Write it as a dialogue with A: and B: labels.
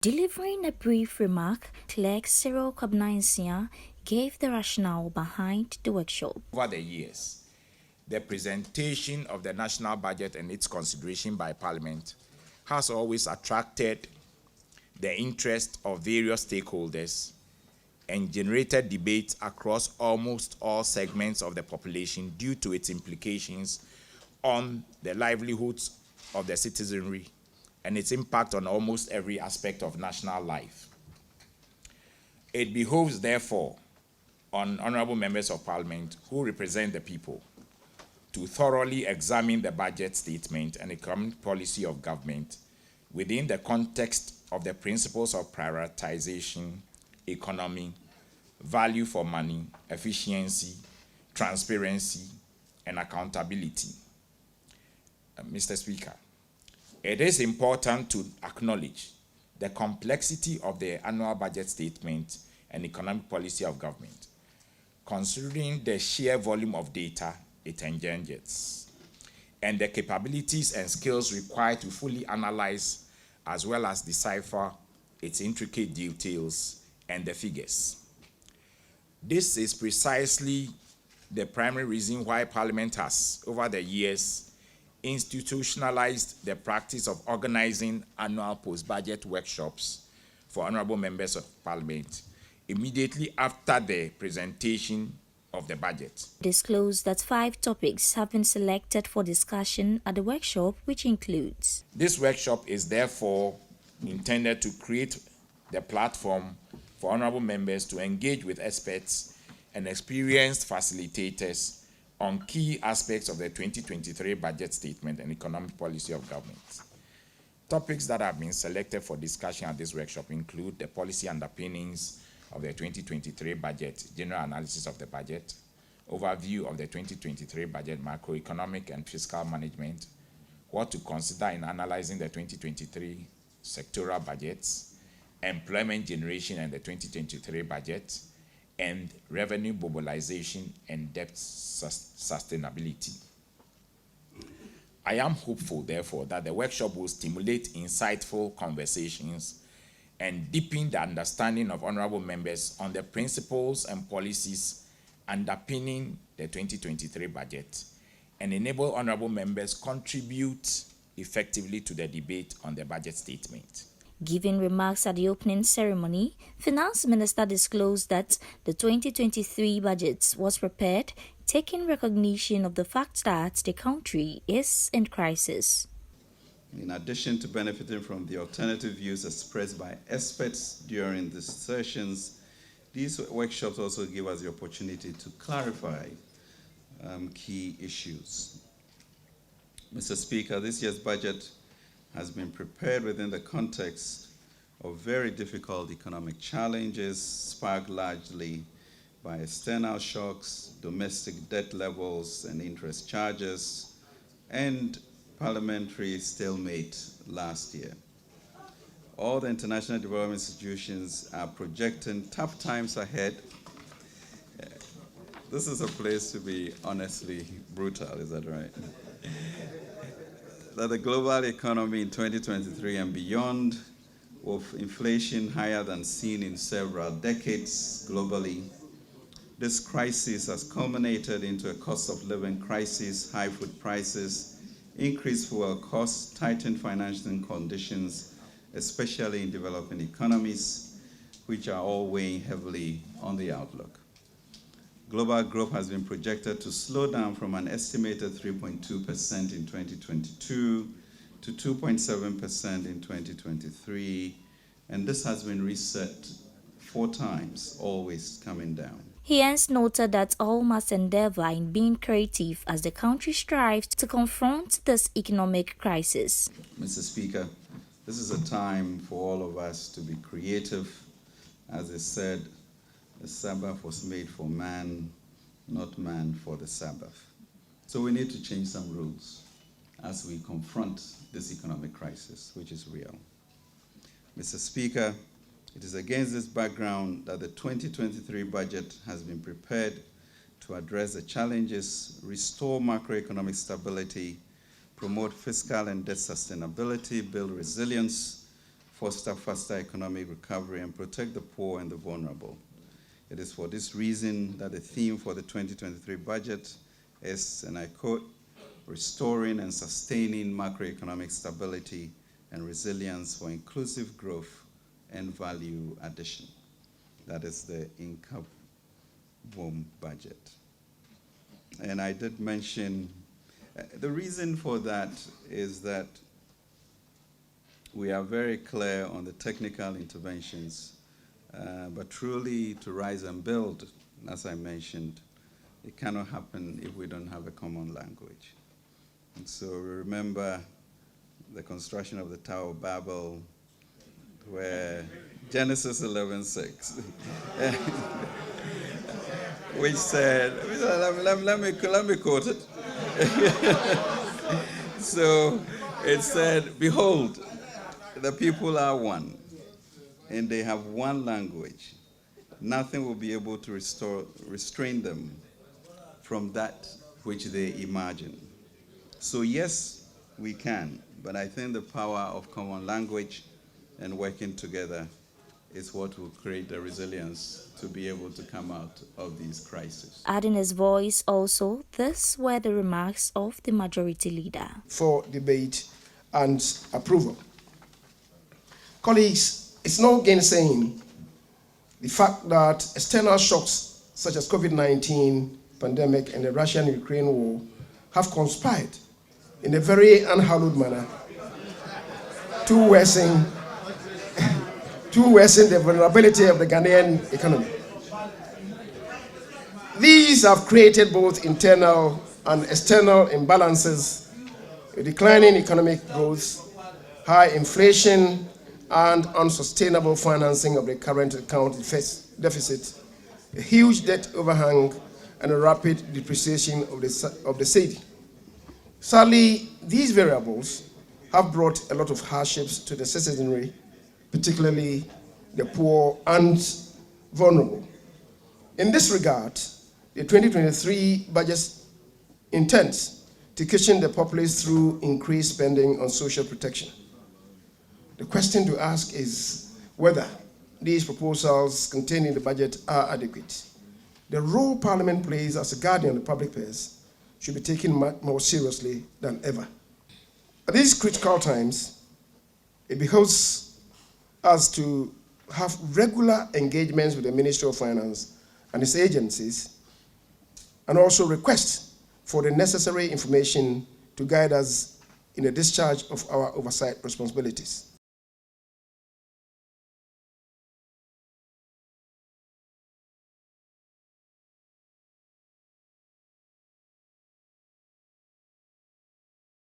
A: Delivering a brief remark, Clerk Cyril Kwabena gave the rationale behind the workshop.
B: Over the years, the presentation of the national budget and its consideration by Parliament has always attracted the interest of various stakeholders and generated debate across almost all segments of the population due to its implications on the livelihoods of the citizenry and its impact on almost every aspect of national life. It behoves, therefore, on honorable members of Parliament who represent the people to thoroughly examine the budget statement and economic policy of government within the context of the principles of prioritization, economy, value for money, efficiency, transparency, and accountability. Mr. Speaker, it is important to acknowledge the complexity of the annual budget statement and economic policy of government, considering the sheer volume of data it engenders and the capabilities and skills required to fully analyze as well as decipher its intricate details and the figures. This is precisely the primary reason why Parliament has, over the years, institutionalized the practice of organizing annual post-budget workshops for honorable members of Parliament immediately after the presentation of the budget.
A: Disclosed that 5 topics have been selected for discussion at the workshop, which includes:
B: This workshop is therefore intended to create the platform for honorable members to engage with experts and experienced facilitators on key aspects of the 2023 budget statement and economic policy of government. Topics that have been selected for discussion at this workshop include the policy underpinnings of the 2023 budget, general analysis of the budget, overview of the 2023 budget, macroeconomic and fiscal management, what to consider in analyzing the 2023 sectoral budgets, employment generation and the 2023 budget, and revenue mobilization and debt sustainability. I am hopeful, therefore, that the workshop will stimulate insightful conversations and deepen the understanding of honorable members on the principles and policies underpinning the 2023 budget and enable honorable members contribute effectively to the debate on the budget statement.
A: Giving remarks at the opening ceremony, Finance Minister disclosed that the 2023 budget was prepared, taking recognition of the fact that the country is in crisis.
C: In addition to benefiting from the alternative views expressed by experts during these sessions, these workshops also give us the opportunity to clarify key issues. Mr. Speaker, this year's budget has been prepared within the context of very difficult economic challenges sparked largely by external shocks, domestic debt levels and interest charges, and parliamentary stalemate last year. All the international development institutions are projecting tough times ahead. This is a place to be honestly brutal, is that right? That the global economy in 2023 and beyond, with inflation higher than seen in several decades globally, this crisis has culminated into a cost of living crisis, high food prices, increased fuel costs, tightened financing conditions, especially in developing economies, which are all weighing heavily on the outlook. Global growth has been projected to slow down from an estimated 3.2% in 2022 to 2.7% in 2023, and this has been reset 4 times, always coming down.
A: He hence noted that all must endeavor in being creative as the country strives to confront this economic crisis.
C: Mr. Speaker, this is a time for all of us to be creative. As it said, the Sabbath was made for man, not man for the Sabbath. So we need to change some rules as we confront this economic crisis, which is real. Mr. Speaker, it is against this background that the 2023 budget has been prepared to address the challenges, restore macroeconomic stability, promote fiscal and debt sustainability, build resilience, foster faster economic recovery, and protect the poor and the vulnerable. It is for this reason that the theme for the 2023 budget is, and I quote, restoring and sustaining macroeconomic stability and resilience for inclusive growth and value addition. That is the income boom budget. And I did mention, the reason for that is that we are very clear on the technical interventions, but truly to rise and build, as I mentioned, it cannot happen if we don't have a common language. And so we remember the construction of the Tower of Babel, where Genesis 11:6, which said, let me quote it. So it said, behold, the people are one, and they have one language. Nothing will be able to restrain them from that which they imagine. So yes, we can, but I think the power of common language and working together is what will create the resilience to be able to come out of these crises.
A: Adding his voice also, these were the remarks of the majority leader.
D: For debate and approval. Colleagues, it's no gainsaying the fact that external shocks such as COVID-19 pandemic and the Russian-Ukraine war have conspired in a very unhallowed manner to worsen the vulnerability of the Ghanaian economy. These have created both internal and external imbalances, a declining economic growth, high inflation, and unsustainable financing of the current account deficit, a huge debt overhang, and a rapid depreciation of the cedi. Sadly, these variables have brought a lot of hardships to the citizenry, particularly the poor and vulnerable. In this regard, the 2023 budget intends to cushion the populace through increased spending on social protection. The question to ask is whether these proposals contained in the budget are adequate. The role Parliament plays as a guardian of the public purse should be taken more seriously than ever. At these critical times, it behoves us to have regular engagements with the Ministry of Finance and its agencies, and also request for the necessary information to guide us in the discharge of our oversight responsibilities.